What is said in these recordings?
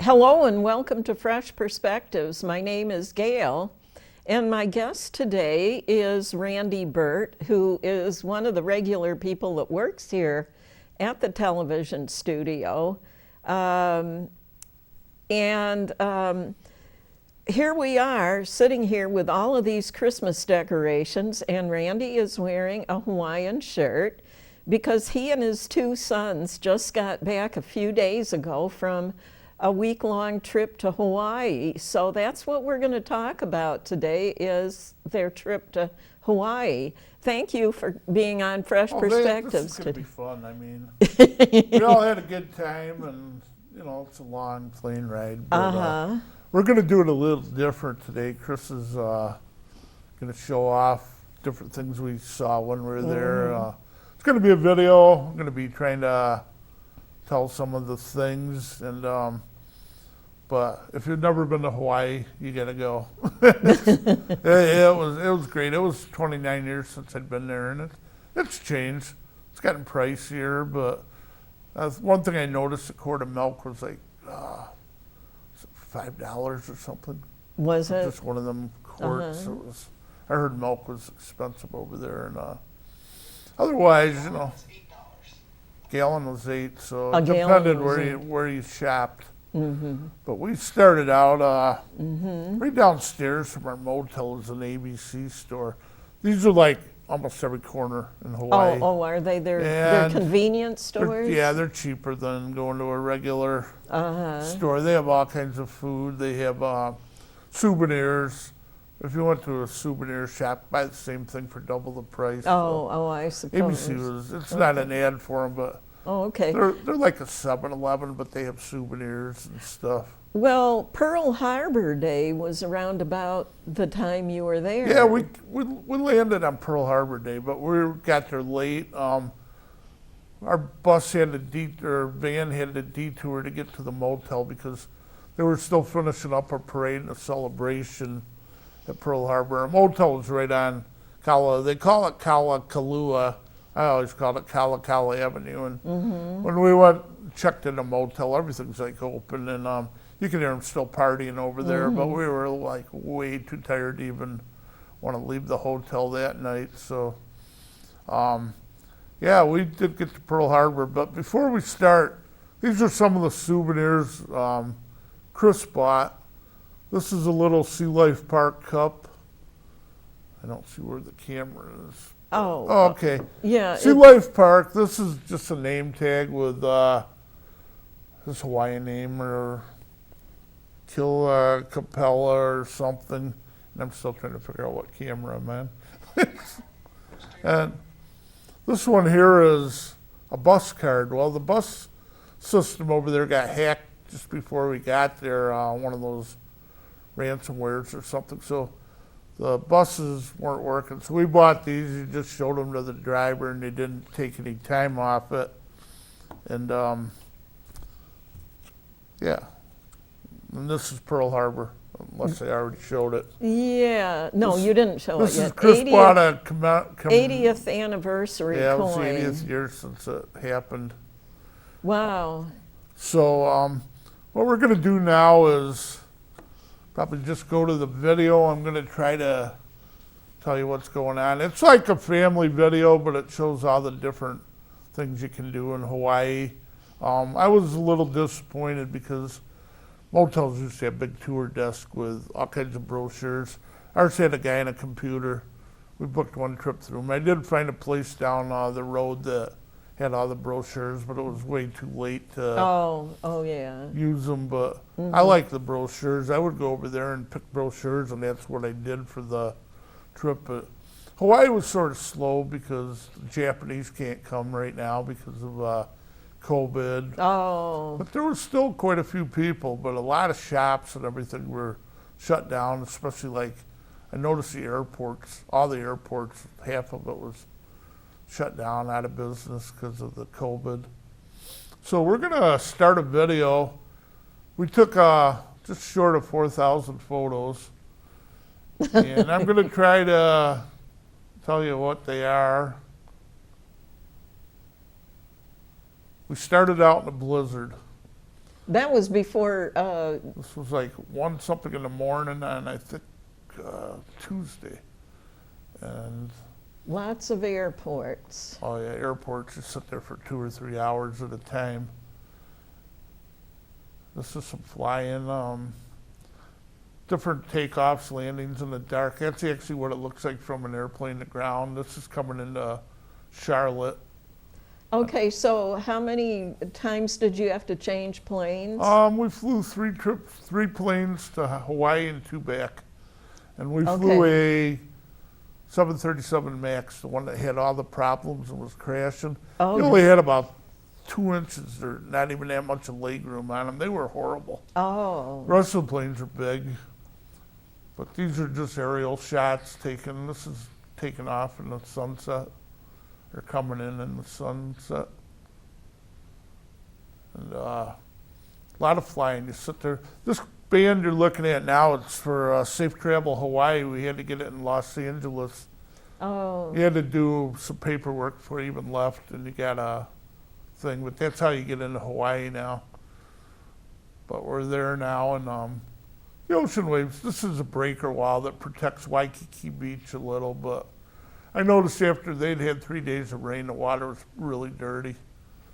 Hello and welcome to Fresh Perspectives. My name is Gail, and my guest today is Randy Burt, who is one of the regular people that works here at the television studio. Here we are sitting here with all of these Christmas decorations, and Randy is wearing a Hawaiian shirt because he and his two sons just got back a few days ago from a week-long trip to Hawaii. So that's what we're going to talk about today, is their trip to Hawaii. Thank you for being on Fresh Perspectives. This is going to be fun. I mean, we all had a good time, and you know, it's a long plane ride. But, we're going to do it a little different today. Chris is going to show off different things we saw when we were there. It's going to be a video. I'm going to be trying to tell some of the things, and but if you've never been to Hawaii, you gotta go. it was great. It was 29 years since I'd been there, and it's changed. It's gotten pricier, but one thing I noticed: a quart of milk was like $5 or something. Was it? Just one of them quarts. It was. I heard milk was expensive over there, and otherwise, you know. Gallon was $8, so it depended where you shopped. But we started out right downstairs from our motel is an ABC store. These are like almost every corner in Hawaii. Oh, are they? They're convenience stores? They're cheaper than going to a regular store. They have all kinds of food. They have souvenirs. If you went to a souvenir shop, buy the same thing for double the price. I suppose. ABC it's not an ad for them, but they're like a 7-Eleven, but they have souvenirs and stuff. Well, Pearl Harbor Day was around about the time you were there. Yeah, we landed on Pearl Harbor Day, but we got there late. Our van had to detour to get to the motel because they were still finishing up a parade and a celebration at Pearl Harbor. Our motel was right on they call it Kalua. I always called it Kala Avenue. And when we went checked in a motel, everything's like open, and you can hear them still partying over there. But we were like way too tired to even want to leave the hotel that night. So, we did get to Pearl Harbor. But before we start, these are some of the souvenirs Chris bought. This is a little Sea Life Park cup. I don't see where the camera is. Oh, okay. Yeah. Sea Life Park. This is just a name tag with this Hawaiian name or Capella or something. And I'm still trying to figure out what camera I'm on. And this one here is a bus card. Well, the bus system over there got hacked just before we got there. One of those ransomwares or something, so the buses weren't working. So we bought these. You just showed them to the driver, and they didn't take any time off it. And and this is Pearl Harbor, unless I already showed it. Yeah, no, you didn't show it yet. Chris bought a 80th anniversary coin. It was the 80th year since it happened. Wow. So what we're going to do now is probably just go to the video. I'm going to try to tell you what's going on. It's like a family video, but it shows all the different things you can do in Hawaii. I was a little disappointed because motels used to have a big tour desk with all kinds of brochures. Ours had a guy on a computer. We booked one trip through him. I did find a place down the road that had all the brochures, but it was way too late to use them. But I like the brochures. I would go over there and pick brochures, and that's what I did for the trip. But Hawaii was sort of slow because the Japanese can't come right now because of COVID. But there was still quite a few people, but a lot of shops and everything were shut down, especially like I noticed the airports, all the airports, half of it was shut down, out of business because of the COVID. So we're going to start a video. We took just short of 4,000 photos. And I'm going to try to tell you what they are. We started out in a blizzard. That was before, This was like 1 something in the morning on, I think, Tuesday. And lots of airports. oh yeah, airports, you sit there for 2 or 3 hours at a time. This is some flying, different takeoffs, landings in the dark. That's actually what it looks like from an airplane to ground. This is coming into Charlotte. Okay, so how many times did you have to change planes? We flew 3 planes to Hawaii and 2 back. And we flew a 737 MAX, the one that had all the problems and was crashing. Oh. It only had about 2 inches or not even that much of leg room on them. They were horrible. Oh. The rest of the planes are big, but these are just aerial shots taken. This is taken off in the sunset. They're coming in the sunset. And a lot of flying. You sit there. This band you're looking at now, it's for Safe Travel Hawaii. We had to get it in Los Angeles. Oh. You had to do some paperwork before you even left, and you got a thing. But that's how you get into Hawaii now. But we're there now, and the ocean waves. This is a breaker wall that protects Waikiki Beach a little, but I noticed after they'd had 3 days of rain, the water was really dirty.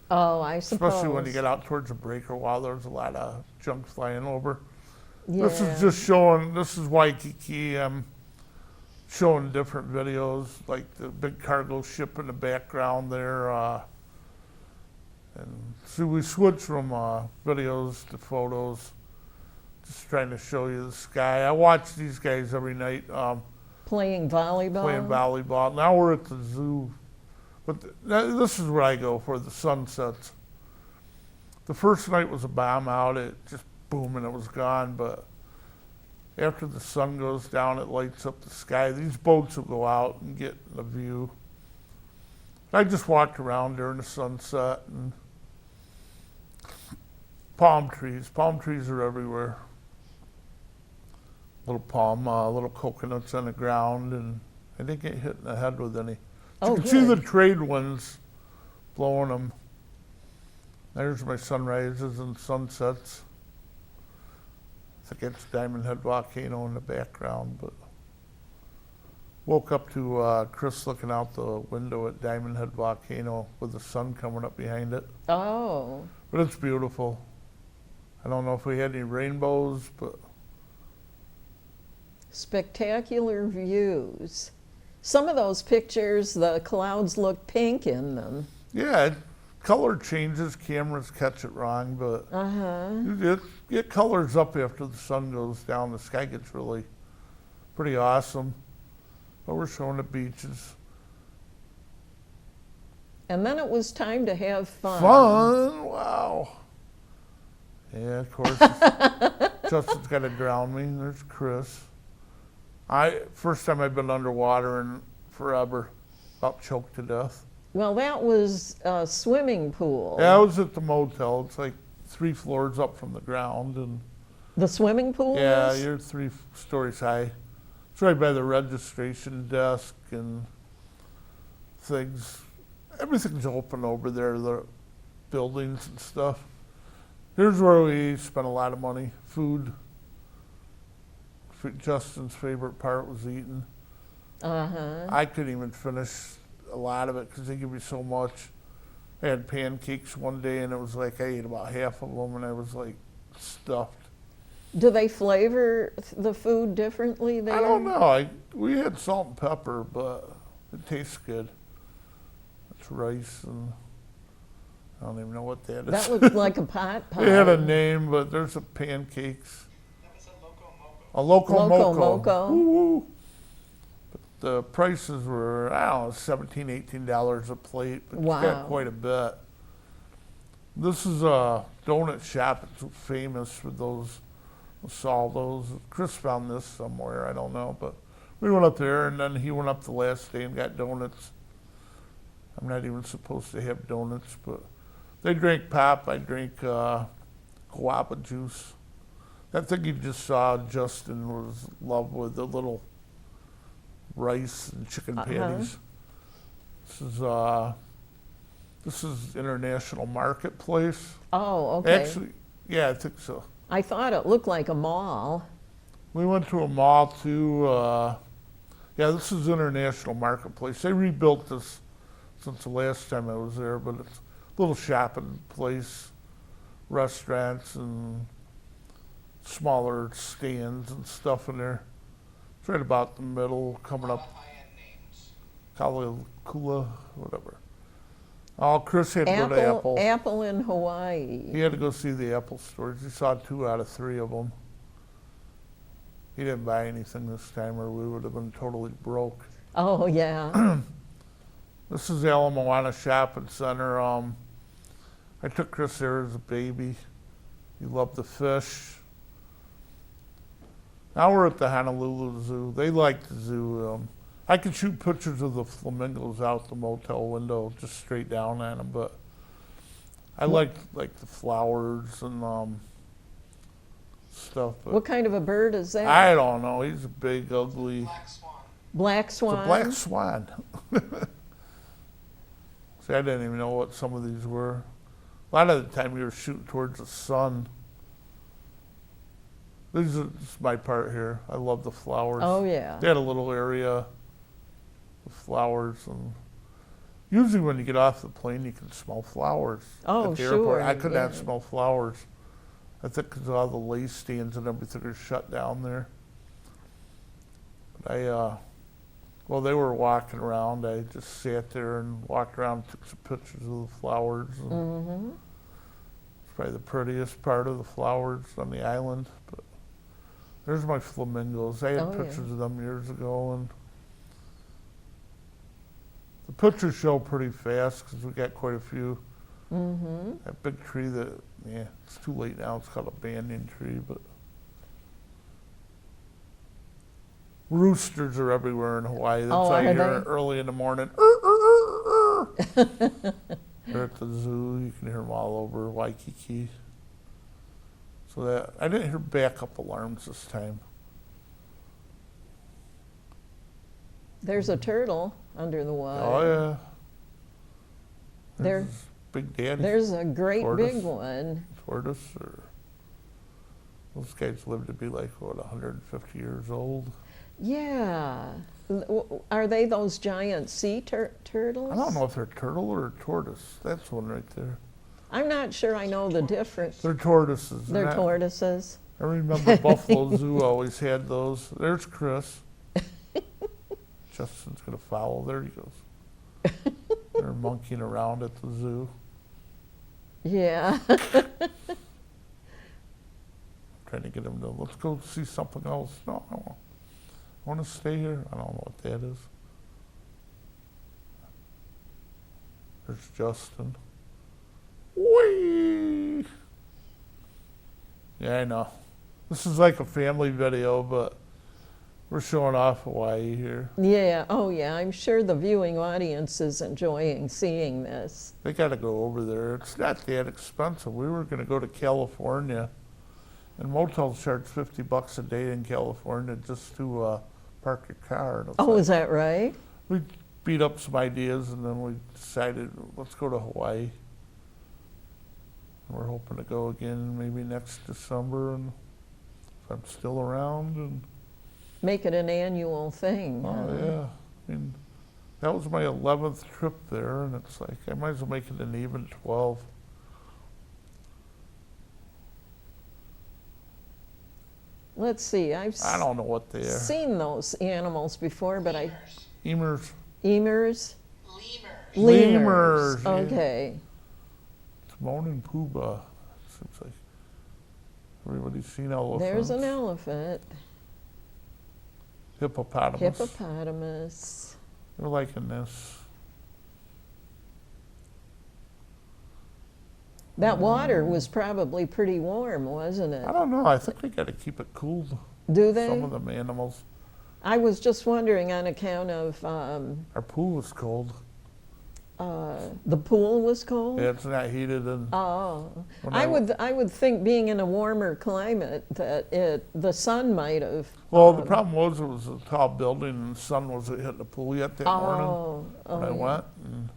Oh, I suppose. Especially when you get out towards the breaker wall, there's a lot of junk flying over. Yeah. This is just showing, this is Waikiki. I'm showing different videos, like the big cargo ship in the background there. And so we switched from videos to photos, just trying to show you the sky. I watch these guys every night. Playing volleyball? Playing volleyball. Now we're at the zoo. But this is where I go for the sunsets. The first night was a bomb out. It just boom and it was gone. But after the sun goes down, it lights up the sky. These boats will go out and get the view. I just walked around during the sunset and palm trees. Palm trees are everywhere. Little coconuts on the ground, and I didn't get hit in the head with any. You can see the trade winds blowing them. There's my sunrises and sunsets. I think it's Diamond Head Volcano in the background, but woke up to Chris looking out the window at Diamond Head Volcano with the sun coming up behind it. Oh. But it's beautiful. I don't know if we had any rainbows, but Spectacular views. Some of those pictures, the clouds look pink in them. yeah, color changes. Cameras catch it wrong, but it colors up after the sun goes down. The sky gets really pretty awesome. But we're showing the beaches. And then it was time to have fun. Fun! Wow. Yeah, of course. Justin's got to drown me. There's Chris. First time I've been underwater in forever. About choked to death. Well, that was a swimming pool. Yeah, I was at the motel. It's like 3 floors up from the ground, and The swimming pool yeah, is? you're 3 stories high. It's right by the registration desk and things. Everything's open over there, the buildings and stuff. Here's where we spent a lot of money. Food. Justin's favorite part was eating. I couldn't even finish a lot of it because they give you so much. I had pancakes one day and it was like I ate about half of them and I was like stuffed. Do they flavor the food differently there? I don't know. We had salt and pepper, but it tastes good. It's rice and I don't even know what that is. That looked like a pot pie. It had a name, but there's a pancakes. That was a Loco Moco. A Loco Loco Moco. Moco. Woo-woo. But the prices were, I don't know, $17, $18 a plate. But Wow. You got quite a bit. This is a donut shop. It's famous for those saldos. Chris found this somewhere, I don't know. But we went up there, and then he went up the last day and got donuts. I'm not even supposed to have donuts, but they drank pop. I drank guava juice. That thing you just saw, Justin was in love with, the little rice and chicken patties. This is International Marketplace. Oh, okay. Actually, Yeah, I think so. I thought it looked like a mall. We went to a mall too. Yeah, this is International Marketplace. They rebuilt this since the last time I was there, but it's a little shopping place, restaurants and smaller stands and stuff in there. It's right about the middle, coming up Kalikula, whatever. Oh, Chris had to go to Apple. Apple in Hawaii. He had to go see the Apple stores. He saw 2 out of 3 of them. He didn't buy anything this time, or we would have been totally broke. Oh, yeah. This is the Ala Moana Shopping Center. I took Chris there as a baby. He loved the fish. Now we're at the Honolulu Zoo. They like the zoo. I could shoot pictures of the flamingos out the motel window, just straight down at them, but I like the flowers and stuff. But What kind of a bird is that? I don't know. He's a big, ugly. Black swan. It's a black swan. See, I didn't even know what some of these were. A lot of the time we were shooting towards the sun. This is my part here. I love the flowers. Oh, yeah. They had a little area with flowers, and usually when you get off the plane, you can smell flowers Oh, at the sure, airport. I could yeah. not smell flowers. I think because all the lace stands and everything are shut down there. But well, they were walking around. I just sat there and walked around, took some pictures of the flowers. And Mm-hmm. It's probably the prettiest part of the flowers on the island. But there's my flamingos. I had Oh, yeah. pictures of them years ago, and the pictures show pretty fast because we got quite a few. Mm-hmm. That big tree that, yeah, it's too late now. It's called a banyan tree, but roosters are everywhere in Hawaii. That's Oh, why you are hear they? early in the morning. They're at the zoo. You can hear them all over Waikiki. So that I didn't hear backup alarms this time. There's a turtle under the water. Oh yeah. There- There's Big Daddy There's a great Tortoise. big one. tortoise, or those guys live to be like what 150 years old. Yeah. Are they those giant sea turtles? I don't know if they're turtle or tortoise. That's one right there. I'm not sure I know the difference. They're tortoises. They're not- tortoises. I remember Buffalo Zoo always had those. There's Chris. Justin's gonna follow. There he goes. They're monkeying around at the zoo. Yeah. Trying to get him to, let's go see something else. No, I want to stay here. I don't know what that is. There's Justin. Whee! Yeah, I know. This is like a family video, but we're showing off Hawaii here. Yeah. Oh, yeah. I'm sure the viewing audience is enjoying seeing this. They got to go over there. It's not that expensive. We were going to go to California, and motels charge $50 a day in California just to park your car. And it's Oh, like- is that right? we beat up some ideas, and then we decided let's go to Hawaii. We're hoping to go again maybe next December, and if I'm still around. And Make it an annual thing. oh huh? yeah, I mean that was my 11th trip there, and it's like I might as well make it an even 12. Let's see. I don't know what they are. seen those animals before, but Emers. Emers? Lemurs. Lemurs, yeah. Okay. Timon and Pumbaa. Seems like everybody's seen elephants. There's an elephant. Hippopotamus. Hippopotamus. They're liking this. That water was probably pretty warm, wasn't it? I don't know. I think they got to keep it cool. Do they? Some of them animals. I was just wondering on account of Our pool was cold. the pool was cold. Yeah, it's not heated, and Oh, When I would think being in a warmer climate that the sun might have. well, the problem was it was a tall building, and the sun wasn't hitting the pool yet that morning Oh, when I yeah. went. And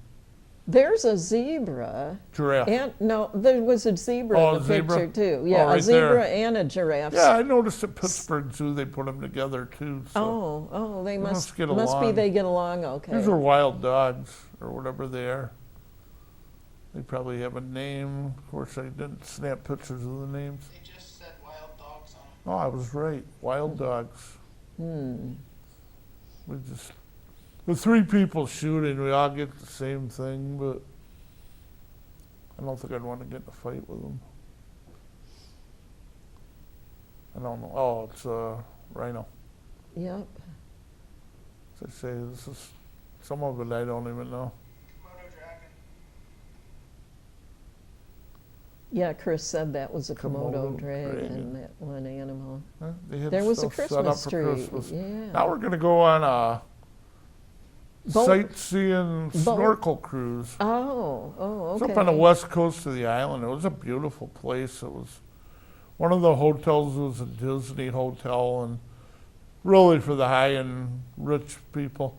There's a zebra. Giraffe. And no, there was a zebra Oh, in a the zebra? picture too. Oh, Yeah, right a zebra there. and a giraffe. Yeah, I noticed at Pittsburgh Zoo they put them together too. So They must get must be along. they get along okay. These are wild dogs or whatever they are. They probably have a name. Of course, I didn't snap pictures of the names. They just said wild dogs on them. Oh, I was right. Wild dogs. Hmm. We just, with 3 people shooting, we all get the same thing, but I don't think I'd want to get in a fight with them. I don't know. Oh, it's a rhino. Yep. As I say, this is some of it I don't even know. Komodo dragon. Yeah, Chris said that was a Komodo Komodo dragon, dragon. that one animal. Huh? They had There was a stuff set up Christmas for tree. Christmas. Yeah. Now we're going to go on a Boat- sightseeing snorkel cruise. Oh, It's okay. up on the west coast of the island. It was a beautiful place. It was one of the hotels was a Disney hotel, and really for the high and rich people.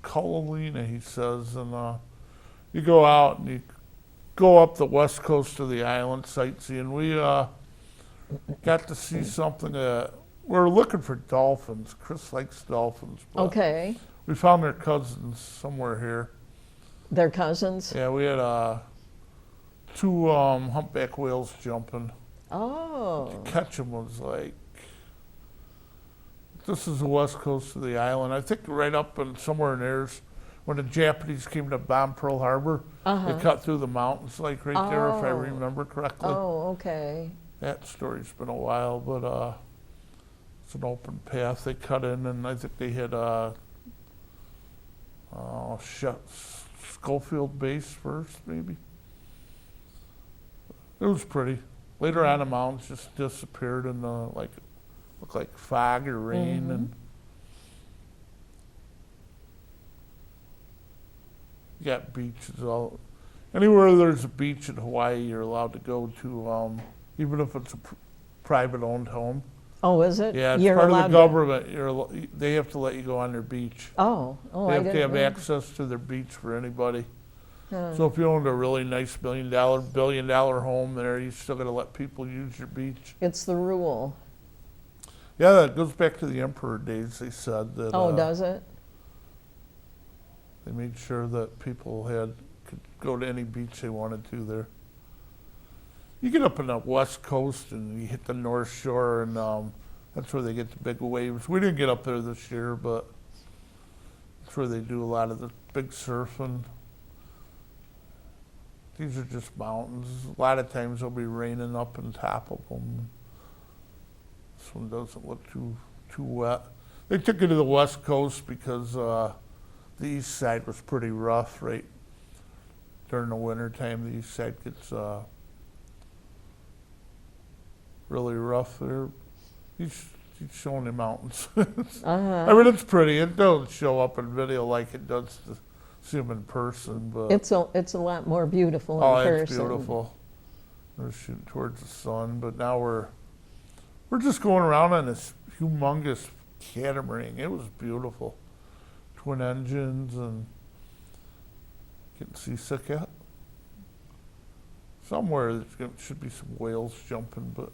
Koalina, he says, and you go out and you go up the west coast of the island sightseeing. We got to see something. We're looking for dolphins. Chris likes dolphins. But Okay. we found their cousins somewhere here. They're cousins? Yeah, we had 2 humpback whales jumping. Oh. Catch them was like, this is the west coast of the island. I think right up in somewhere in there's when the Japanese came to bomb Pearl Harbor, they cut through the mountains like right there, if I Oh. remember correctly. Oh, okay. That story's been a while, but it's an open path. They cut in, and I think they hit Schofield Base first, maybe. It was pretty. Later on, the mountains just disappeared in the looked like fog or rain, and you got beaches all. Anywhere there's a beach in Hawaii, you're allowed to go to, even if it's a private-owned home. Oh, is it? Yeah, it's You're part of the allowed to- government. They have to let you go on their beach. Oh, They I have to didn't have know. access to their beach for anybody. Huh. So if you owned a really nice billion-dollar home there, you still got to let people use your beach. It's the rule. Yeah, that goes back to the emperor days. They said that. Oh, does it? They made sure that people could go to any beach they wanted to there. You get up on the west coast and you hit the north shore, and that's where they get the big waves. We didn't get up there this year, but that's where they do a lot of the big surfing. These are just mountains. A lot of times they'll be raining up on top of them. This one doesn't look too wet. They took it to the west coast because the east side was pretty rough right during the winter time. The east side gets really rough there. He's showing the mountains. I mean, it's pretty. It doesn't show up in video like it does to see them in person, but It's a lot more beautiful oh, in person. it's beautiful. We're shooting towards the sun, but now we're just going around on this humongous catamaran. It was beautiful. Twin engines, and getting seasick yet? Somewhere should be some whales jumping, but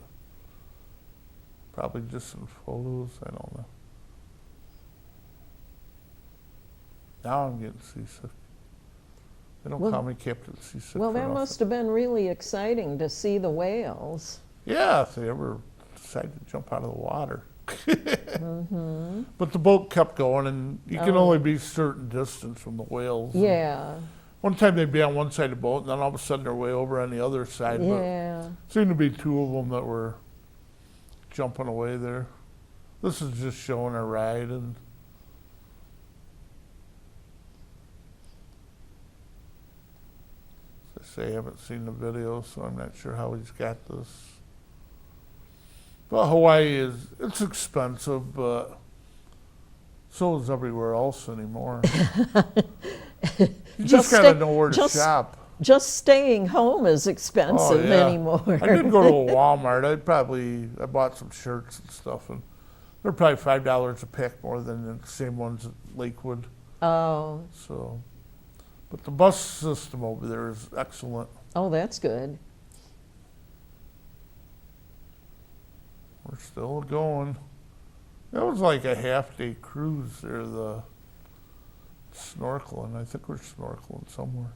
probably just some photos. I don't know. Now I'm getting seasick. They don't call me Captain Seasick. Well, for that nothing. must have been really exciting to see the whales. Yeah, if they ever decide to jump out of the water. But the boat kept going, and you can only be a certain distance from the whales. Yeah, One time they'd be on one side of the boat, and then all of a sudden they're way over on the other side. yeah. But seemed to be 2 of them that were jumping away there. This is just showing a ride, and as I say, I haven't seen the video, so I'm not sure how he's got this. But Hawaii it's expensive, but so is everywhere else anymore. You just gotta know where to shop. Just staying home is expensive yeah. anymore. I did go to a Walmart. I bought some shirts and stuff, and they're probably $5 a pick more than the same ones at Lakewood. Oh, So But the bus system over there is excellent. Oh, that's good. We're still going. That was like a half-day cruise there, the snorkeling. I think we're snorkeling somewhere.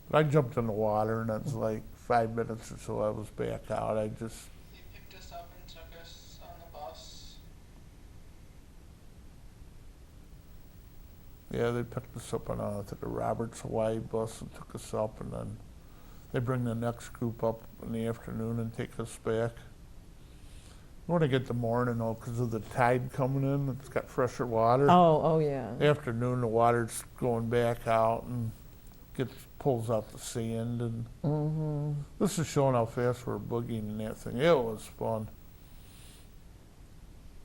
But I jumped in the water, and that's like 5 minutes or so I was back out. They picked us up and took us on the bus. Yeah, they picked us up on I think a Roberts Hawaii bus and took us up, and then they bring the next group up in the afternoon and take us back. We want to get the morning though, because of the tide coming in. It's got fresher water. Oh, yeah. Afternoon, the water's going back out and pulls out the sand, and this is showing how fast we're boogieing in that thing. It was fun,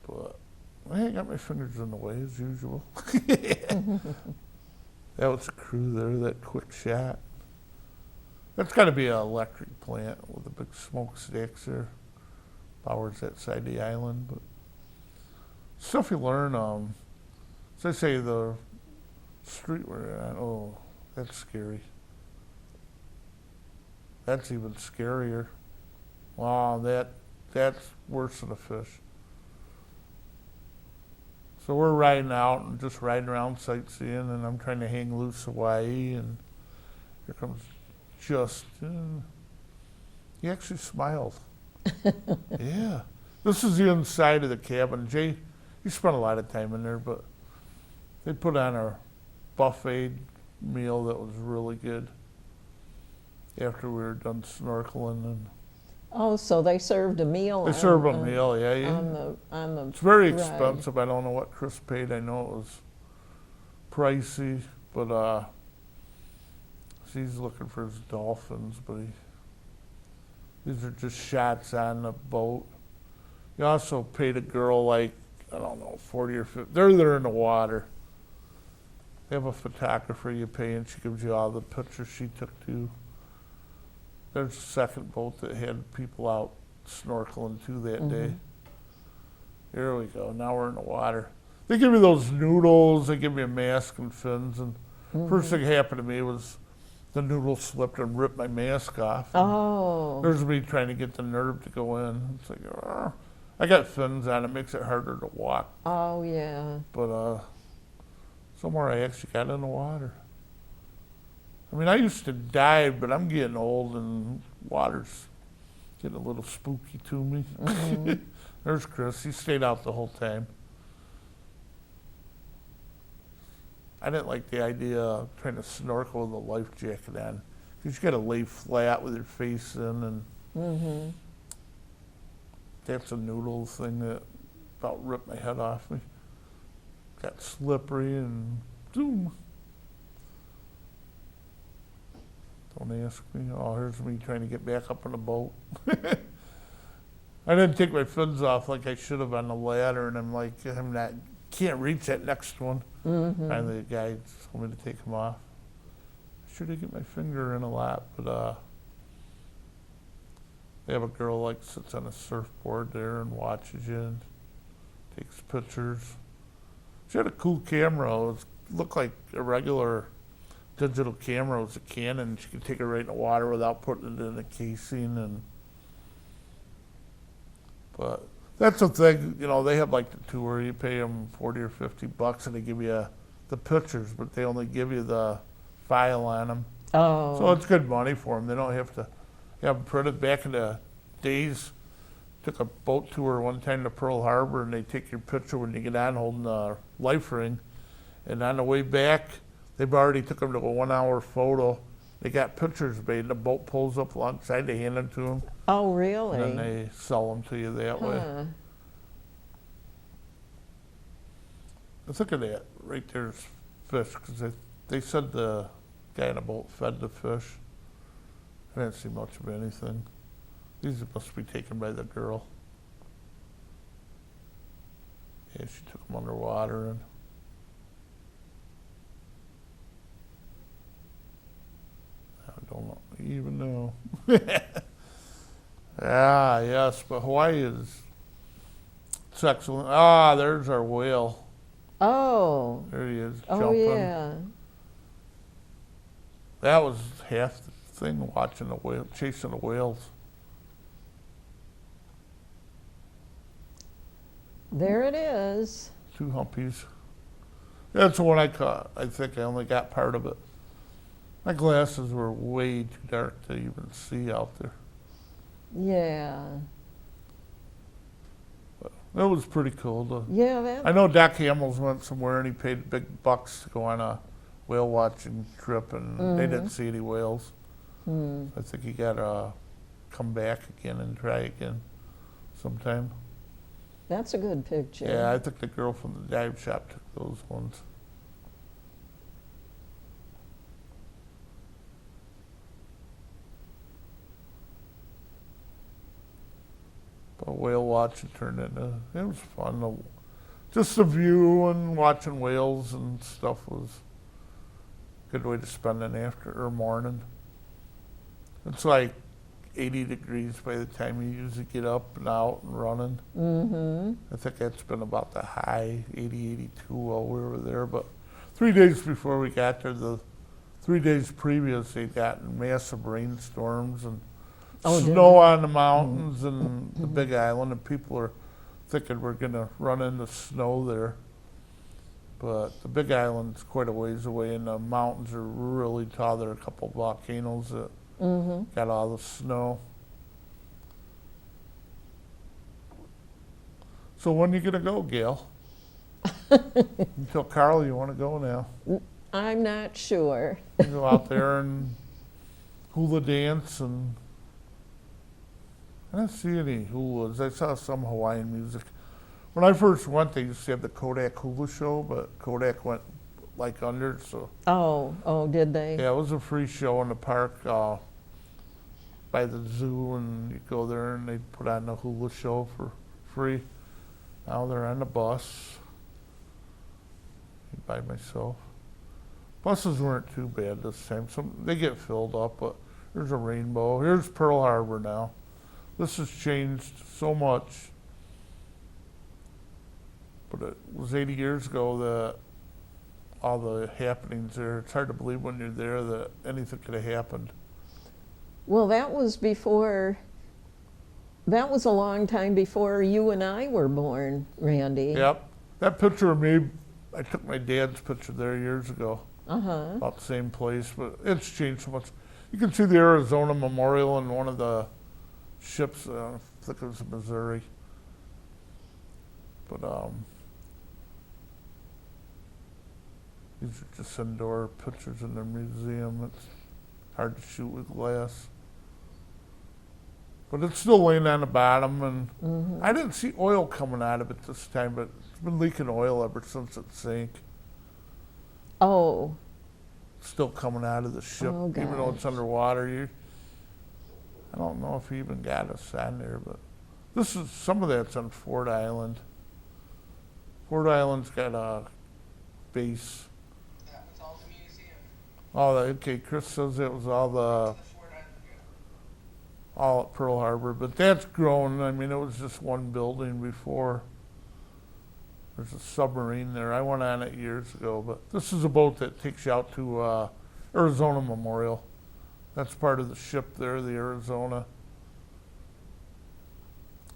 but I ain't got my fingers in the way as usual. That was a crew there, that quick shot. That's got to be an electric plant with the big smokestacks there. Powers that side of the island, but stuff you learn. As I say, the street we're at, oh, that's scary. That's even scarier. Wow, that's worse than a fish. So we're riding out and just riding around sightseeing, and I'm trying to hang loose Hawaii, and here comes Justin. He actually smiled. Yeah. This is the inside of the cabin. Jay, he spent a lot of time in there, but they put on a buffet meal that was really good after we were done snorkeling. And Oh, so they served a meal. they serve a meal, yeah. On the It's very ride. expensive. I don't know what Chris paid. I know it was pricey, but he's looking for his dolphins, but these are just shots on the boat. You also paid a girl like, I don't know, 40 or 50. They're there in the water. They have a photographer you pay, and she gives you all the pictures she took too. There's a second boat that had people out snorkeling too that day. Here we go. Now we're in the water. They give you those noodles. They give you a mask and fins. And first thing happened to me was the noodle slipped and ripped my mask off. Oh. There's me trying to get the nerve to go in. It's like, "Argh." I got fins on. It makes it harder to walk. Oh, yeah. But somewhere I actually got in the water. I mean, I used to dive, but I'm getting old and water's getting a little spooky to me. There's Chris. He stayed out the whole time. I didn't like the idea of trying to snorkel with a life jacket on, because you got to lay flat with your face in, and that's a noodle thing that about ripped my head off me. Got slippery and zoom. Don't ask me. Oh, here's me trying to get back up on the boat. I didn't take my fins off like I should have on the ladder, and I'm like, can't reach that next one. Finally, the guy told me to take them off. I sure did get my finger in a lot, but they have a girl like sits on a surfboard there and watches you and takes pictures. She had a cool camera. It looked like a regular digital camera. It was a Canon. She could take it right in the water without putting it in a casing. But that's the thing, they have like the tour. You pay them $40 or $50 and they give you the pictures, but they only give you the file on them. Oh. So it's good money for them. They don't have to have them printed. Back in the days, took a boat tour one time to Pearl Harbor, and they take your picture when you get on holding a life ring. And on the way back, they've already took them to a 1 hour photo. They got pictures made. The boat pulls up alongside. They hand them to them. Oh, really? And then they sell them to you that way. Look at that. Right there's fish, because they said the guy in the boat fed the fish. I didn't see much of anything. These must be taken by the girl. Yeah, she took them underwater. And I don't even know. Yes, but Hawaii it's excellent. There's our whale. Oh. There he is, Oh, jumping. yeah. that was half the thing, watching the whale, chasing the whales. There it is. 2 humpies. That's the one I caught. I think I only got part of it. My glasses were way too dark to even see out there. Yeah. It was pretty cool. Yeah, I know Doc Hamels went somewhere and he paid big bucks to go on a whale watching trip, and they didn't see any whales. I think he got to come back again and try again sometime. that's a good picture. Yeah, I think the girl from the dive shop took those ones. But whale watching turned into, it was fun. Just the view and watching whales and stuff was a good way to spend an after or morning. It's like 80 degrees by the time you usually get up and out and running. I think that's been about the high, 80, 82 while we were there. But 3 days before we got there, the 3 days previous, they'd gotten massive rainstorms and snow on the mountains and the Big Island, and people are thinking we're going to run into snow there. But the Big Island's quite a ways away, and the mountains are really tall. There are a couple volcanoes that got all the snow. So when are you going to go, Gail? Tell Carl you want to go now. I'm not sure. You go out there and hula dance, and I didn't see any hulas. I saw some Hawaiian music. When I first went, they used to have the Kodak hula show, but Kodak went like under, so. Oh, did they? Yeah, it was a free show in the park by the zoo, and you go there and they put on the hula show for free. Now they're on the bus. By myself. Buses weren't too bad this time. They get filled up, but there's a rainbow. Here's Pearl Harbor now. This has changed so much. But it was 80 years ago that all the happenings there. It's hard to believe when you're there that anything could have happened. Well, that was a long time before you and I were born, Randy. Yep. That picture of me, I took my dad's picture there years ago. About the same place, but it's changed so much. You can see the Arizona Memorial in one of the ships. I think it was in Missouri. But these are just indoor pictures in the museum. It's hard to shoot with glass. But it's still laying on the bottom, and I didn't see oil coming out of it this time, but it's been leaking oil ever since it sank. Oh. Still coming out of the ship, even though it's underwater. I don't know if he even got us on there, but some of that's on Ford Island. Ford Island's got a base. That was all the museum. Oh, okay. Chris says it was all The Fort Island, yeah. all at Pearl Harbor, but that's grown. I mean, it was just one building before. There's a submarine there. I went on it years ago, but this is a boat that takes you out to Arizona Memorial. That's part of the ship there, the Arizona.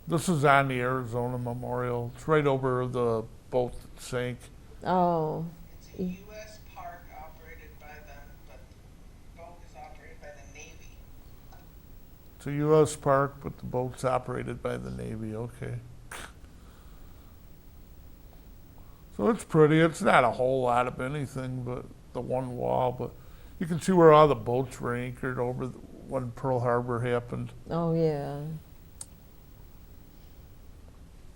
This is on the Arizona Memorial. It's right over the boat that sank. Oh. It's a U.S. park operated by them, but the boat is operated by the Navy. It's a U.S. park, but the boat's operated by the Navy. Okay. So it's pretty. It's not a whole lot of anything but the one wall, but you can see where all the boats were anchored over when Pearl Harbor happened. Oh, yeah.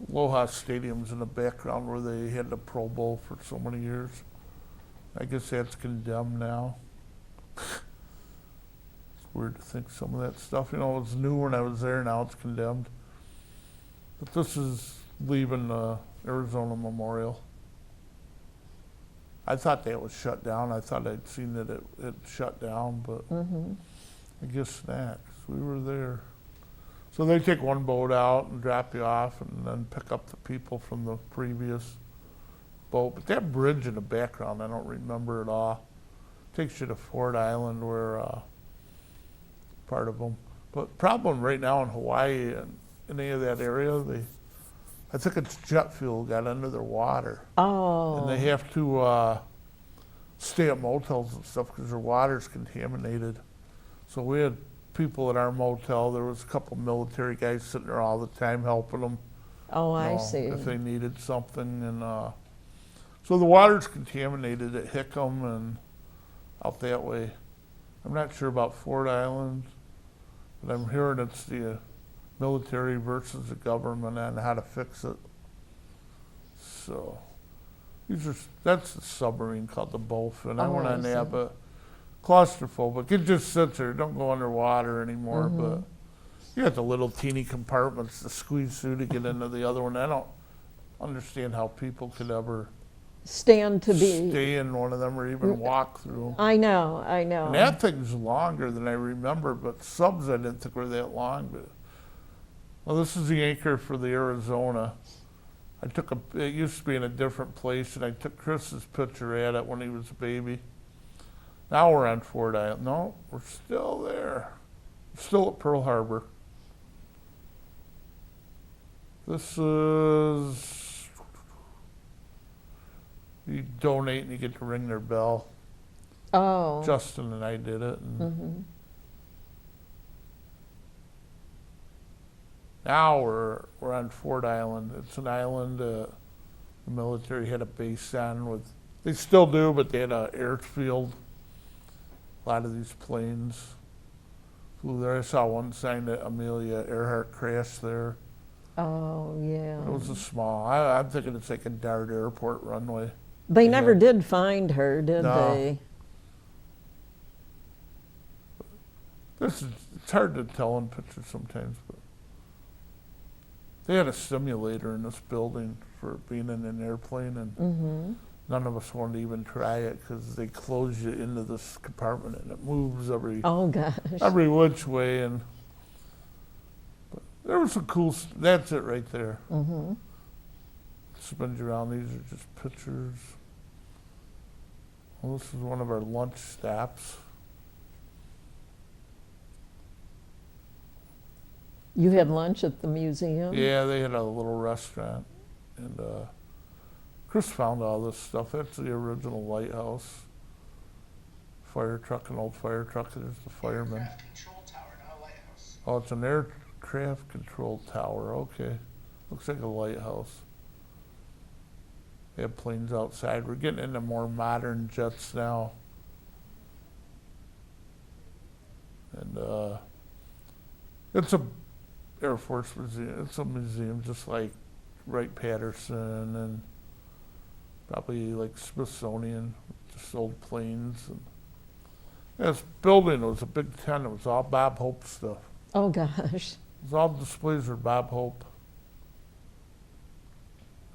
Aloha Stadium's in the background where they had the Pro Bowl for so many years. I guess that's condemned now. It's weird to think some of that stuff, it was new when I was there, now it's condemned. But this is leaving the Arizona Memorial. I thought that was shut down. I thought I'd seen that it shut down, but I guess not, 'cause we were there. So they take one boat out and drop you off and then pick up the people from the previous boat. But that bridge in the background, I don't remember at all. takes you to Ford Island, where part of them. But problem right now in Hawaii and in any of that area, I think it's jet fuel got under their water. Oh. And they have to stay at motels and stuff because their water's contaminated. So we had people at our motel. There was a couple military guys sitting there all the time helping them. Oh, I know, see. if they needed something. And so the water's contaminated at Hickam and out that way. I'm not sure about Ford Island, but I'm hearing it's the military versus the government on how to fix it. So that's a submarine called the Bowfin. I went on that, but claustrophobic. It just sits there. Don't go underwater anymore. But you got the little teeny compartments to squeeze through to get into the other one. I don't understand how people could ever Stand to be. stay in one of them or even walk through them. I know. And that thing's longer than I remember, but subs I didn't think were that long. But well, this is the anchor for the Arizona. It used to be in a different place, and I took Chris's picture at it when he was a baby. Now we're on Ford Island. No, we're still there. We're still at Pearl Harbor. This is, you donate and you get to ring their bell. Oh. Justin and I did it. And now we're on Ford Island. It's an island the military had a base on with. They still do, but they had an airfield. A lot of these planes flew there. I saw one sign that Amelia Earhart crashed there. Oh, yeah. It was a small. I'm thinking it's like a Dart Airport runway. They never did find her, did No. they? It's hard to tell in pictures sometimes, but they had a simulator in this building for being in an airplane, and none of us wanted to even try it because they close you into this compartment and it moves every Oh, gosh. which way. And but there was some cool. That's it right there. Spins you around. These are just pictures. Well, this is one of our lunch stops. You had lunch at the museum? Yeah, they had a little restaurant, and Chris found all this stuff. That's the original lighthouse. Fire truck, an old fire truck. There's the fireman. Aircraft control tower, not a lighthouse. Oh, it's an aircraft control tower. Okay, looks like a lighthouse. They have planes outside. We're getting into more modern jets now, and it's a Air Force museum. It's a museum just like Wright-Patterson and probably like Smithsonian, just old planes. And this building was a big tent. It was all Bob Hope stuff. Oh, gosh. It was all displays for Bob Hope.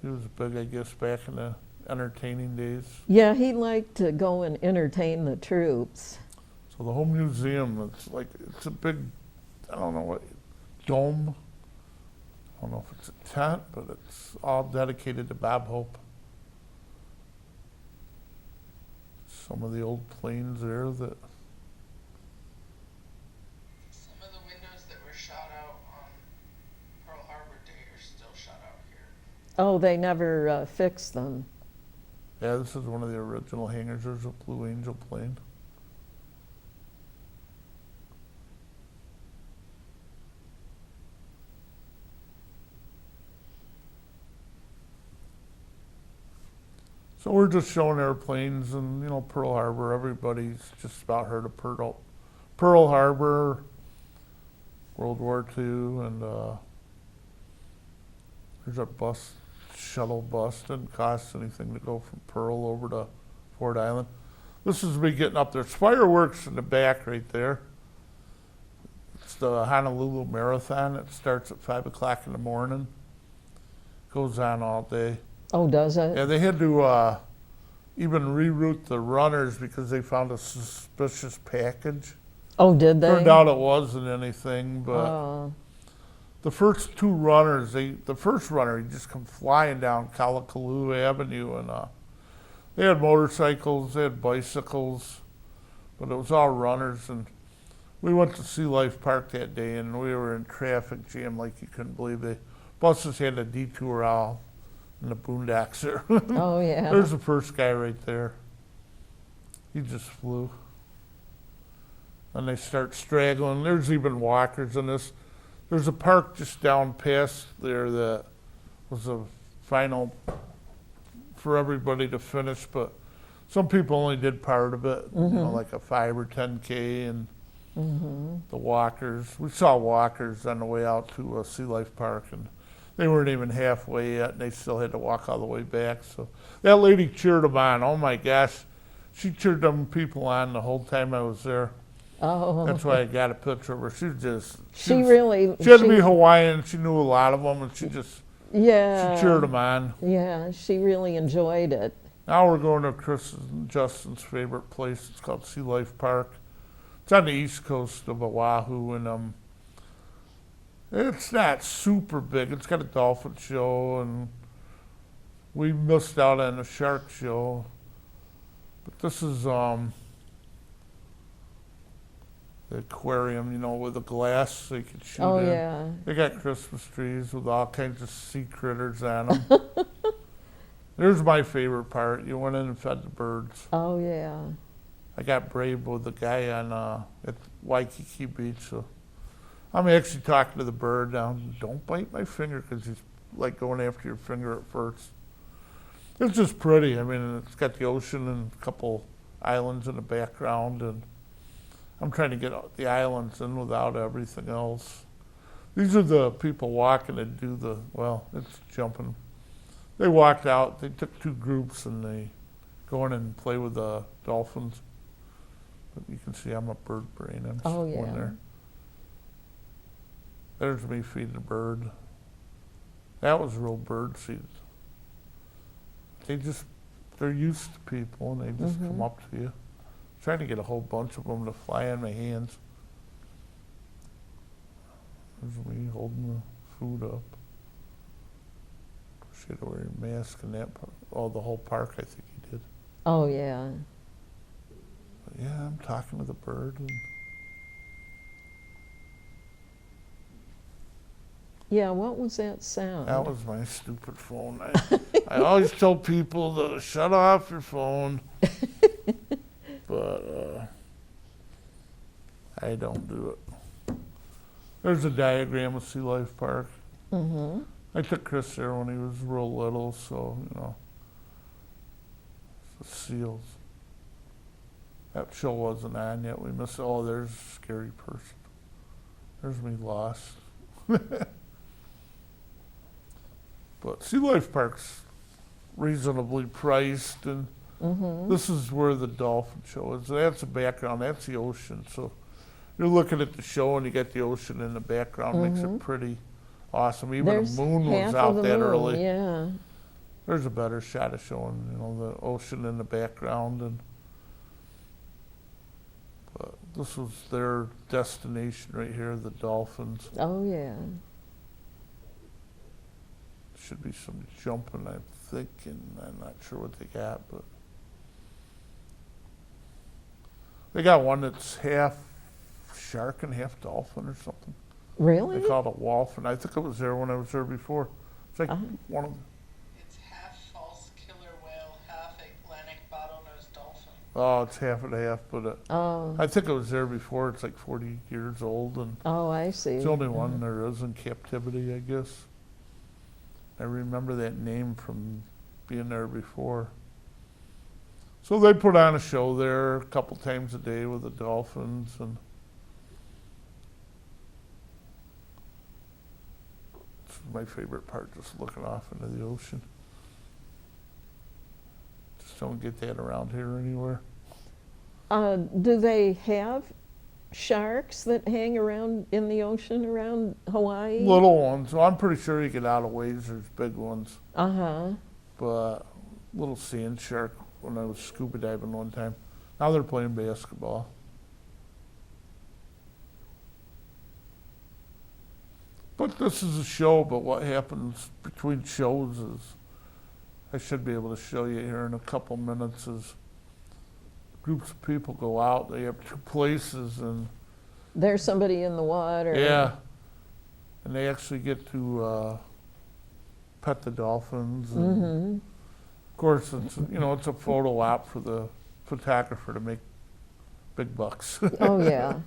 He was big, I guess, back in the entertaining days. Yeah, he liked to go and entertain the troops. So the whole museum, it's a big, I don't know what, dome. I don't know if it's a tent, but it's all dedicated to Bob Hope. Some of the old planes there that. Some of the windows that were shot out on Pearl Harbor Day are still shot out here. Oh, they never fixed them. Yeah, this is one of the original hangars. There's a Blue Angel plane. So we're just showing airplanes and, Pearl Harbor. Everybody's just about heard of Pearl Harbor, World War II, and there's a shuttle bus. Didn't cost anything to go from Pearl over to Ford Island. This is me getting up there. There's fireworks in the back right there. It's the Honolulu Marathon. It starts at 5 o'clock in the morning. Goes on all day. Oh, does it? Yeah, they had to even reroute the runners because they found a suspicious package. Oh, did they? Turned out it wasn't anything, but the first two runners, the first runner, he just come flying down Kalakalu Avenue, and they had motorcycles, they had bicycles, but it was all runners. And we went to Sea Life Park that day, and we were in traffic jam like you couldn't believe it. Buses had a detour out in the boondocks there. Oh, yeah. There's the first guy right there. He just flew. And they start straggling. There's even walkers in this. There's a park just down past there that was a final for everybody to finish, but some people only did part of it, you know, like a 5 or 10K, and the walkers. We saw walkers on the way out to Sea Life Park, and they weren't even halfway yet, and they still had to walk all the way back. So that lady cheered them on. Oh my gosh, she cheered them people on the whole time I was there. Oh. That's why I got a picture of her. She was just, She was- really. she had to be Hawaiian. She knew a lot of them, and she Yeah. cheered them on. Yeah, she really enjoyed it. Now we're going to Chris and Justin's favorite place. It's called Sea Life Park. It's on the east coast of Oahu, and it's not super big. It's got a dolphin show, and we missed out on the shark show. But this is the aquarium, you know, with the glass so you can shoot Oh, in. yeah. They got Christmas trees with all kinds of sea critters on them. There's my favorite part. You went in and fed the birds. Oh, yeah. I got brave with the guy on at Waikiki Beach. So I'm actually talking to the bird now. Don't bite my finger, because he's like going after your finger at first. It's just pretty. I mean, it's got the ocean and a couple islands in the background, and I'm trying to get the islands in without everything else. These are the people walking to do the, well, it's jumping. They walked out. They took 2 groups, and they go in and play with the dolphins. But you can see I'm a bird brain. I'm just Oh, going yeah. there. There's me feeding a bird. That was real bird seed. They're used to people, and they just come up to you. Trying to get a whole bunch of them to fly on my hands. There's me holding the food up. She had to wear a mask in that part. Oh, the whole park, I think he did. Oh, yeah. But yeah, I'm talking with a bird. And Yeah, what was that sound? that was my stupid phone. I always tell people to shut off your phone. But I don't do it. There's a diagram of Sea Life Park. I took Chris there when he was real little, so, you know, the seals. That show wasn't on yet. We missed, oh, there's a scary person. There's me lost. But Sea Life Park's reasonably priced, and this is where the dolphin show is. That's the background. That's the ocean. So you're looking at the show, and you got the ocean in the background. Makes it pretty awesome. Even There's the moon half was of out the that moon, early. Yeah. There's a better shot of showing, you know, the ocean in the background. And but this was their destination right here, the dolphins. Oh, yeah. Should be some jumping, I'm thinking. I'm not sure what they got, but they got one that's half shark and half dolphin or something. Really? They call it a wolphin. I think it was there when I was there before. It's like Uh-huh. one of It's half false killer whale, half Atlantic bottlenose dolphin. oh, it's half and half, but Oh, I think it was there before. It's like 40 years old, and oh, I see. it's the only one there is in captivity, I guess. I remember that name from being there before. So they put on a show there a couple times a day with the dolphins, and it's my favorite part, just looking off into the ocean. Just don't get that around here anywhere. Do they have sharks that hang around in the ocean around Hawaii? Little ones. Well, I'm pretty sure you get out of ways, there's big ones. Uh-huh. But little sand shark when I was scuba diving one time. Now they're playing basketball. But this is a show, but what happens between shows is, I should be able to show you here in a couple minutes, is groups of people go out. They have two places, and There's somebody in the water. yeah, and they actually get to pet the dolphins. And Mm-hmm. of course, it's it's a photo op for the photographer to make big bucks. Oh, yeah.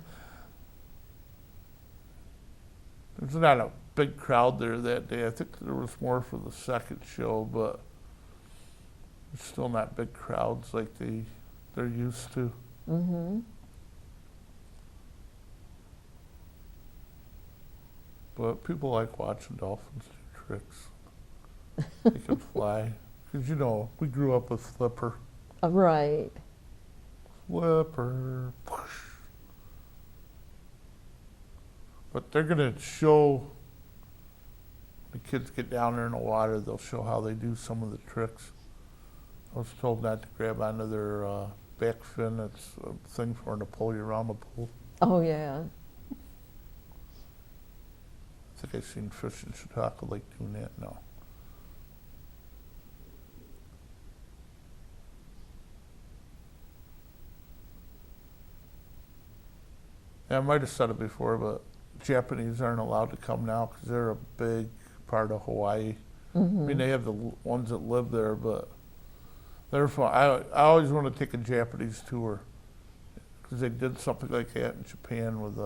There's not a big crowd there that day. I think there was more for the second show, but it's still not big crowds like they're used to. Mm-hmm. But people like watching dolphins do tricks. They can fly. Because, we grew up with Flipper. Right. Flipper. Whoosh. But they're going to show, the kids get down there in the water, they'll show how they do some of the tricks. I was told not to grab onto their back fin. It's a thing for them to pull you around the pool. Oh, yeah. I think I've seen fish in Chautauqua Lake doing that now. Yeah, I might have said it before, but Japanese aren't allowed to come now because they're a big part of Hawaii. Mm-hmm. I mean, they have the ones that live there, but they're fun. I always want to take a Japanese tour because they did something like that in Japan with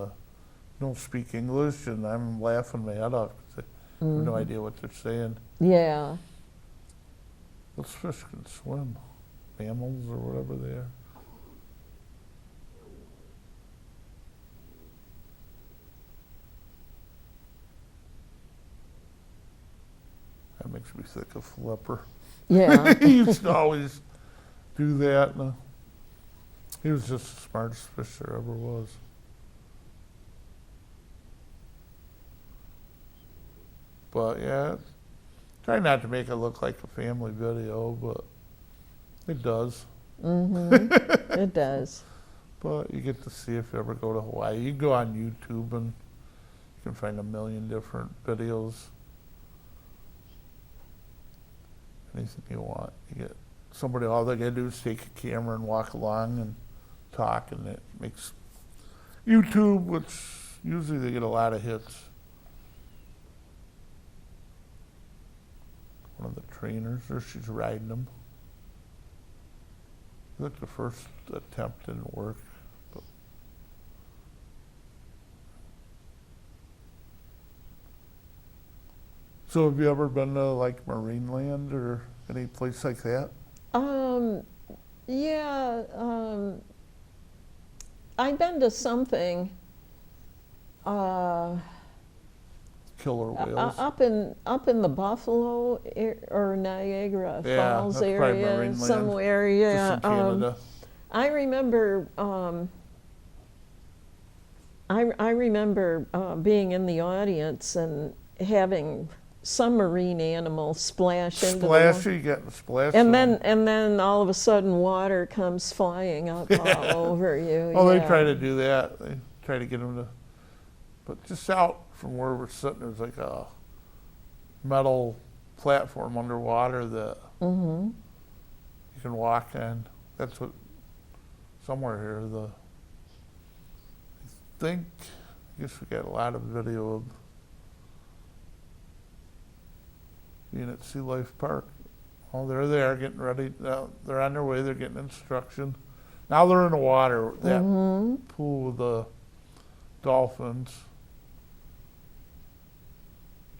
don't speak English, and I'm laughing my head off because I have no idea what they're saying. Yeah. Those fish can swim, mammals or whatever they are. That makes me think of Flipper. Yeah. He used to always do that. And, he was just the smartest fish there ever was. But yeah, try not to make it look like a family video, but it does. Mm-hmm. It does. But you get to see if you ever go to Hawaii. You go on YouTube and you can find a million different videos. Anything you want. You get somebody, all they gotta do is take a camera and walk along and talk, and it makes YouTube, which usually they get a lot of hits. One of the trainers, there she's riding them. I think the first attempt didn't work. But so have you ever been to like Marineland or any place like that? Yeah, I've been to something Killer whales. up in the Buffalo or Niagara Yeah, Falls that's probably area, Marineland. somewhere. Yeah, Just in Canada. I remember. I remember being in the audience and having some marine animal splash into the water. You get splash. And then all of a sudden water comes flying up all over you. Oh, yeah. they try to do that. They try to get them to. But just out from where we're sitting, there's like a metal platform underwater that you can walk on. That's what somewhere here. I guess we got a lot of video of being at Sea Life Park. Oh, they're there getting ready. They're on their way. They're getting instruction. Now they're in the water. That pool with the dolphins.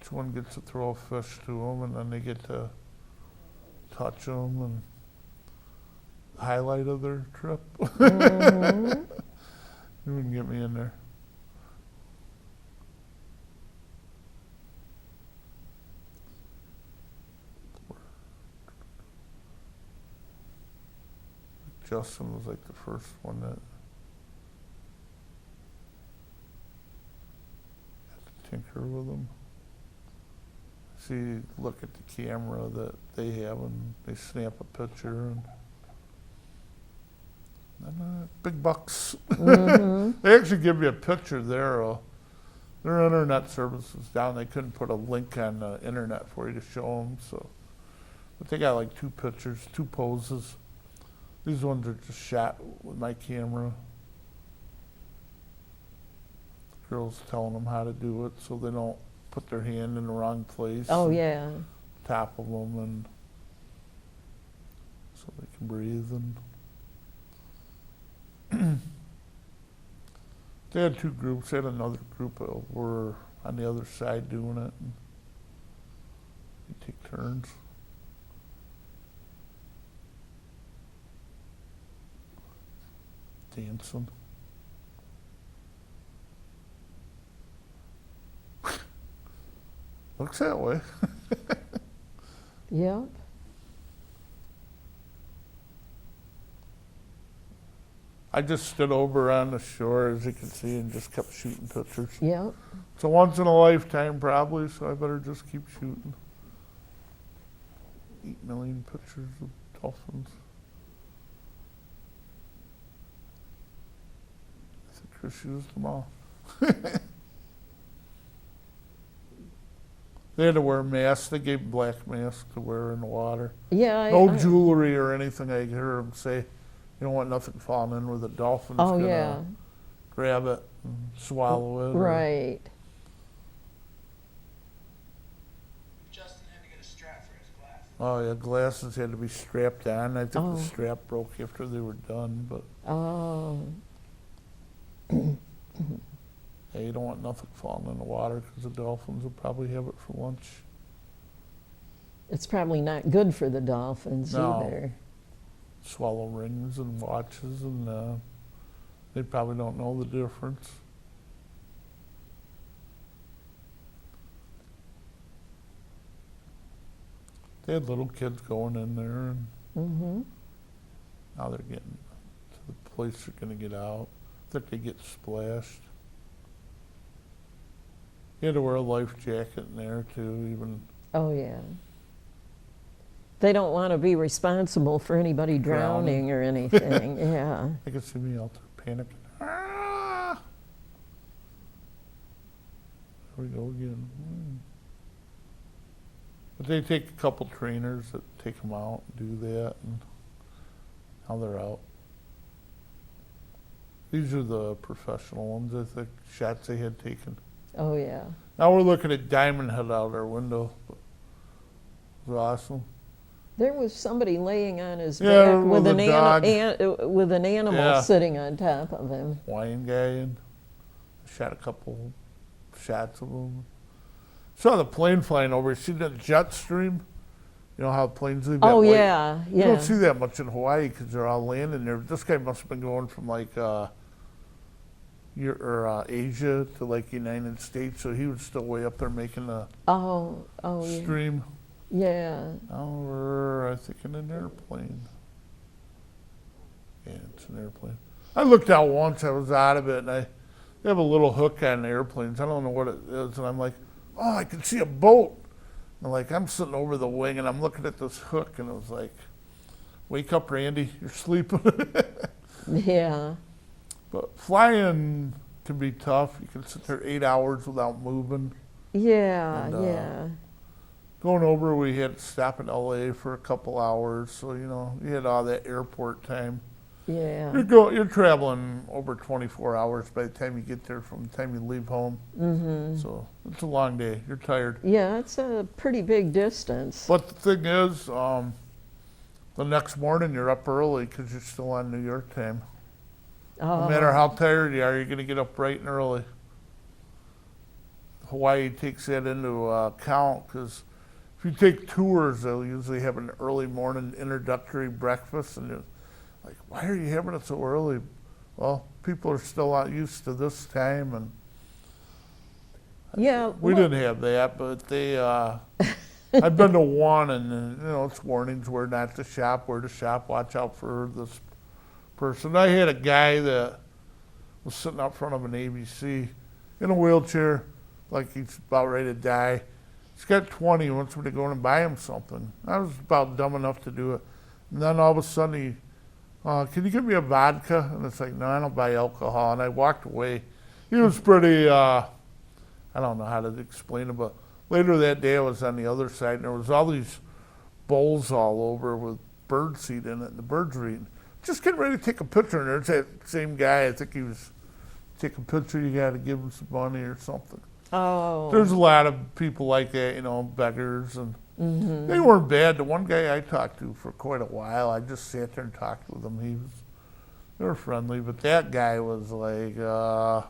Each one gets to throw a fish to them, and then they get to touch them. And highlight of their trip. You wouldn't get me in there. Justin was like the first one that had to tinker with them. See, look at the camera that they have, and they snap a picture, and big bucks. They actually give you a picture there. Their internet service was down. They couldn't put a link on the internet for you to show them. So, but they got like 2 pictures, 2 poses. These ones are just shot with my camera. The girl's telling them how to do it so they don't put their hand in the wrong place. Oh, and yeah. top of them, and so they can breathe. And they had two groups. They had another group over on the other side doing it. And they take turns. Dancing. Looks that way. Yep. I just stood over on the shore, as you can see, and just kept shooting pictures. Yep. It's a once in a lifetime, probably, so I better just keep shooting. 8 million pictures of dolphins. I think Chris used them all. They had to wear masks. They gave black masks to wear in the water. Yeah. No jewelry or anything. I heard them say, you don't want nothing falling in where the dolphin's Oh, gonna yeah. grab it and swallow it. Right. Justin had to get a strap for his glasses. Oh yeah, glasses had to be strapped on. I think Oh. the strap broke after they were done, but Oh. hey, you don't want nothing falling in the water because the dolphins will probably have it for lunch. It's probably not good for the dolphins No. either. Swallow rings and watches, and they probably don't know the difference. They had little kids going in there, and Mm-hmm. now they're getting to the place they're going to get out. I think they get splashed. You had to wear a life jacket in there too, even. Oh, yeah. They don't want to be responsible for anybody drowning or anything. Yeah. I could see me out there panicking. Ah! There we go again. But they take a couple trainers that take them out and do that, and now they're out. These are the professional ones, I think, shots they had taken. Oh, yeah. Now we're looking at Diamond Head out our window. It was awesome. There was somebody laying on his Yeah, back with with an, a dog. with an animal Yeah. sitting on top of him. Hawaiian guy, and shot a couple shots of him. Saw the plane flying over. See that jet stream? You know how planes leave that Oh, white- yeah, You yeah. don't see that much in Hawaii because they're all landing there. This guy must have been going from like Asia to like United States, so he was still way up there making the Oh, yeah. stream. Yeah. Now we're, I think, in an airplane. Yeah, it's an airplane. I looked out once. I was out of it, and they have a little hook on the airplanes. I don't know what it is, and I'm like, oh, I can see a boat. And like, I'm sitting over the wing, and I'm looking at this hook, and it was like, wake up, Randy, you're sleeping. Yeah. But flying can be tough. You can sit there 8 hours without moving. Yeah, And, yeah. Going over, we had to stop in L.A. for a couple hours, so, you know, you had all that airport time. Yeah. You're traveling over 24 hours by the time you get there from the time you leave home. Mm-hmm. So it's a long day. You're tired. Yeah, it's a pretty big distance. But the thing is, the next morning you're up early because you're still on New York time. No matter how tired you are, you're going to get up bright and early. Hawaii takes that into account because if you take tours, they'll usually have an early morning introductory breakfast, and you're like, why are you having it so early? Well, people are still not used to this time, and Yeah. we well, didn't have that, but they, I've been to one, and you know, it's warnings where not to shop, where to shop, watch out for this person. I had a guy that was sitting out front of an ABC in a wheelchair, like he's about ready to die. He's got 20, he wants me to go in and buy him something. I was about dumb enough to do it. And then all of a sudden he, can you give me a vodka? And it's like, no, I don't buy alcohol. And I walked away. He was pretty, I don't know how to explain it, but later that day I was on the other side, and there was all these bowls all over with bird seed in it, and the birds were eating. just getting ready to take a picture, and there's that same guy. I think he was taking a picture. You got to give him some money or something. Oh. There's a lot of people like that, you know, beggars, and they weren't bad. The one guy I talked to for quite a while, I just sat there and talked with him. They were friendly, but that guy was like, I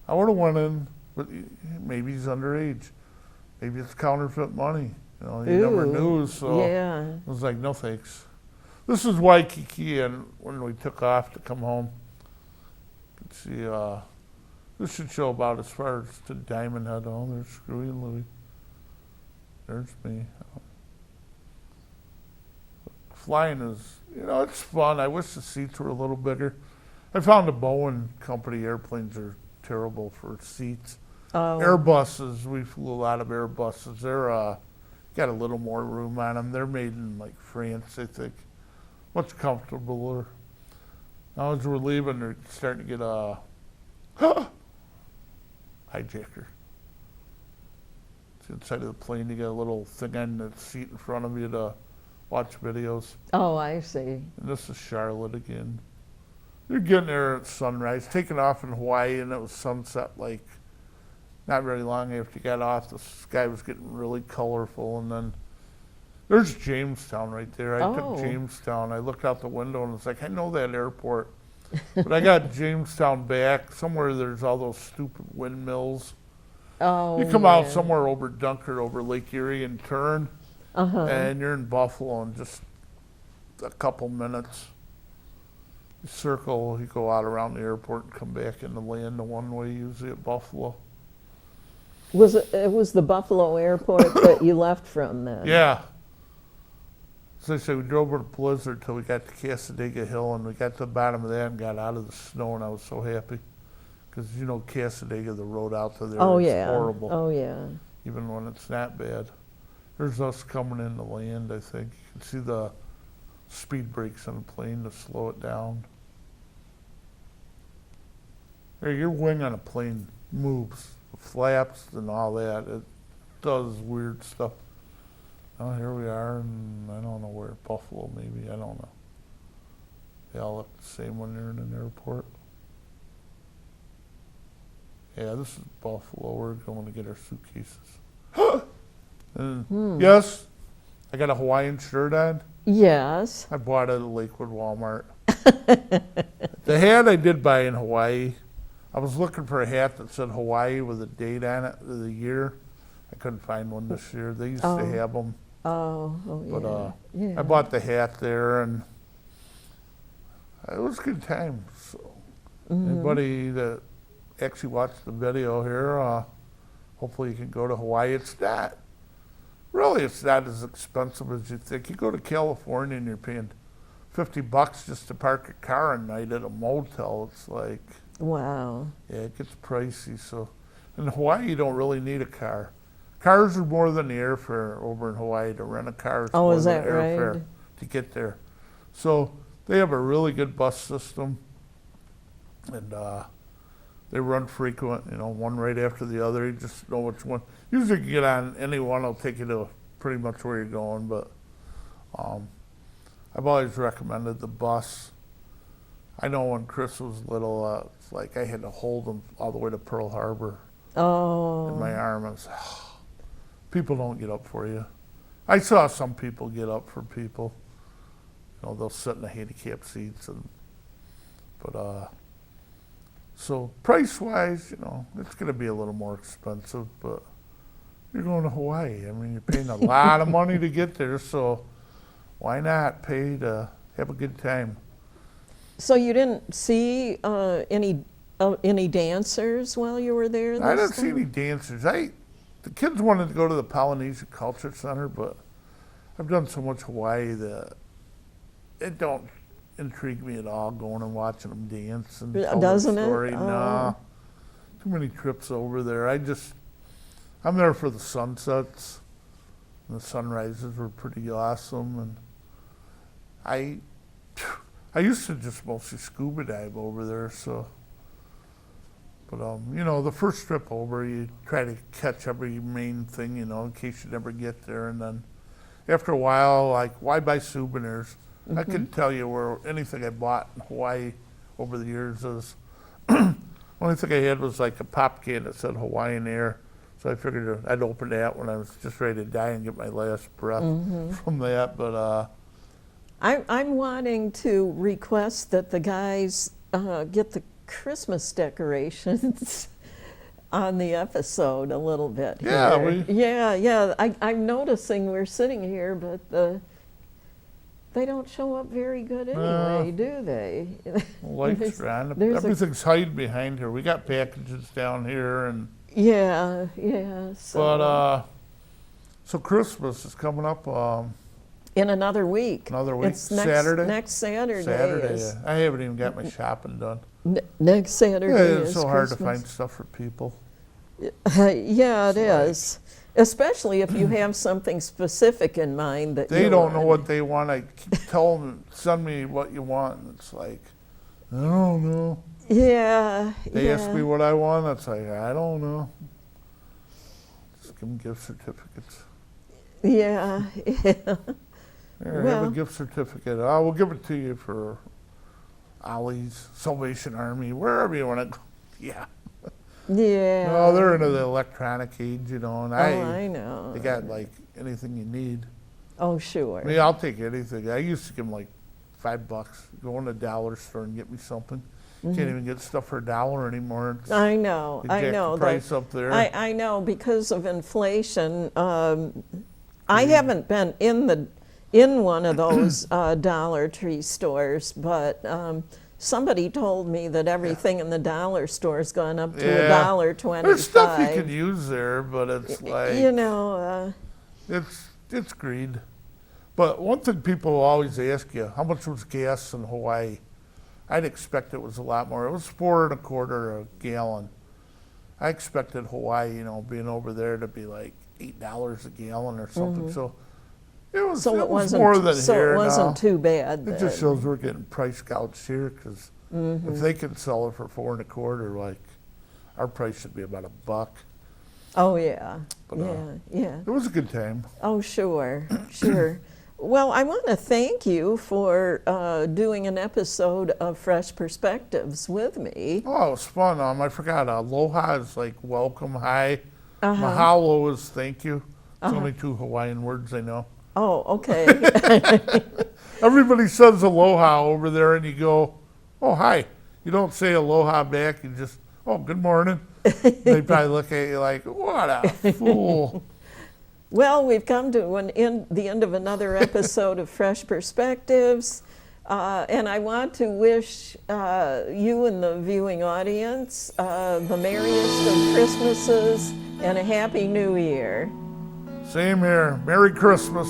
would have went in, but maybe he's underage. Maybe it's counterfeit money. You know, you never knew, so yeah. I was like, no thanks. This is Waikiki, and when we took off to come home, you can see, this should show about as far as to Diamond Head. Oh, there's Screwy and Louie. There's me. Flying is, you know, it's fun. I wish the seats were a little bigger. I found the Boeing company airplanes are terrible for seats. Oh. Airbuses, we flew a lot of Airbuses. They're got a little more room on them. They're made in like France, I think. Much comfortabler. Now as we're leaving, they're starting to get a hijacker. It's inside of the plane. You got a little thing on the seat in front of you to watch videos. Oh, I see. And this is Charlotte again. You're getting there at sunrise, taking off in Hawaii, and it was sunset like not very long after you got off. The sky was getting really colorful, and then there's Jamestown right there. I took Jamestown. I looked out the window and it's like, I know that airport. But I got Jamestown back. Somewhere there's all those stupid windmills. Oh, You come out somewhere over Dunkard, over Lake Erie, and turn, and you're in Buffalo in just a couple minutes. You circle, you go out around the airport and come back into land the one way, usually at Buffalo. It was the Buffalo airport that you left from then? Yeah. So I say we drove over to Blizzard till we got to Cassadaga Hill, and we got to the bottom of that and got out of the snow, and I was so happy. Because, you know, Cassadaga, the road out to there is horrible. Oh, yeah. Even when it's not bad. There's us coming into land, I think. You can see the speed brakes on the plane to slow it down. Hey, your wing on a plane moves, flaps and all that. It does weird stuff. Oh, here we are, and I don't know where, Buffalo maybe, I don't know. They all look the same when they're in an airport. Yeah, this is Buffalo. We're going to get our suitcases. And yes, I got a Hawaiian shirt on. Yes. I bought it at Lakewood Walmart. The hat I did buy in Hawaii. I was looking for a hat that said Hawaii with a date on it, the year. I couldn't find one this year. They used to have them. But yeah. I bought the hat there, and it was a good time. So anybody that actually watched the video here, hopefully you can go to Hawaii. It's not as expensive as you think. You go to California and you're paying $50 just to park a car at night at a motel. It's like, wow. Yeah, it gets pricey. So in Hawaii, you don't really need a car. Cars are more than the airfare over in Hawaii. To rent a car is more is than that airfare right? to get there. So they have a really good bus system, and they run frequent, you know, one right after the other. You just know which one. Usually you get on any one, it'll take you to pretty much where you're going, but I've always recommended the bus. I know when Chris was little, it's like I had to hold him all the way to Pearl Harbor in my arm. I was, people don't get up for you. I saw some people get up for people. You know, they'll sit in the handicapped seats, so price-wise, you know, it's going to be a little more expensive, but you're going to Hawaii. I mean, you're paying a lot of money to get there, so why not pay to have a good time? So you didn't see any dancers while you were there? I didn't see any dancers. The kids wanted to go to the Polynesian Culture Center, but I've done so much Hawaii that it don't intrigue me at all, going and watching them dance and tell their story. Nah, too many trips over there. I'm there for the sunsets, and the sunrises were pretty awesome. And I used to just mostly scuba dive over there, so. But you know, the first trip over, you try to catch every main thing, you know, in case you never get there. And then after a while, like, why buy souvenirs? I can tell you where anything I bought in Hawaii over the years is, only thing I had was like a pop can that said Hawaiian Air. So I figured I'd open that when I was just ready to die and get my last breath from that. But I'm wanting to request that the guys get the Christmas decorations on the episode a little bit. Yeah, here. Yeah. I'm noticing we're sitting here, but they don't show up very good anyway, do they? lights are on. there's Everything's hiding behind here. We got packages down here, and Yeah. but so Christmas is coming up. In another week. Another week. It's next Saturday? Next Saturday. Saturday. is- Yeah. I haven't even got my shopping done. Next Saturday Yeah, it's is so hard to Christmas. find stuff for people. Yeah, it It's is. Especially if you have something specific in mind that They you don't know want. what they want. I keep telling them, send me what you want. And it's like, I don't know. Yeah. They ask me yeah. what I want. It's like, I don't know. Just give them gift certificates. Yeah. Here, have Well- a gift certificate. We'll give it to you for Ollie's, Salvation Army, wherever you want to go. Yeah. Yeah. No, they're into the electronic age, you know, and I know. they got like anything you need. Oh, sure. I mean, I'll take anything. I used to give them like $5. Go in the dollar store and get me something. Can't even get stuff for $1 anymore. It's, I know. they jacked the price up there. I know because of inflation. I haven't been in one of those Dollar Tree stores, but somebody told me that everything in the dollar store has gone up to Yeah. $1.25. There's stuff you could use there, but it's like You know, it's greed. But one thing people always ask you, how much was gas in Hawaii? I'd expect it was a lot more. It was $4.25 a gallon. I expected Hawaii, you know, being over there to be like $8 a gallon or something. So it was, so it it was wasn't. more than so here it wasn't now. too bad. It Then. just shows we're getting price gouged here because if they can sell it for $4.25, like our price should be about $1. Oh yeah, But, yeah. It was a good time. Oh sure, sure. Well, I want to thank you for doing an episode of Fresh Perspectives with me. Oh, it was fun. I forgot. Aloha is like welcome, hi. Mahalo is thank you. It's only 2 Hawaiian words I know. Oh, okay. Everybody says aloha over there, and you go, oh, hi. You don't say aloha back. You just, oh, good morning. They probably look at you like, what a fool. Well, we've come to the end of another episode of Fresh Perspectives, and I want to wish you and the viewing audience the merriest of Christmases and a Happy New Year. Same here. Merry Christmas.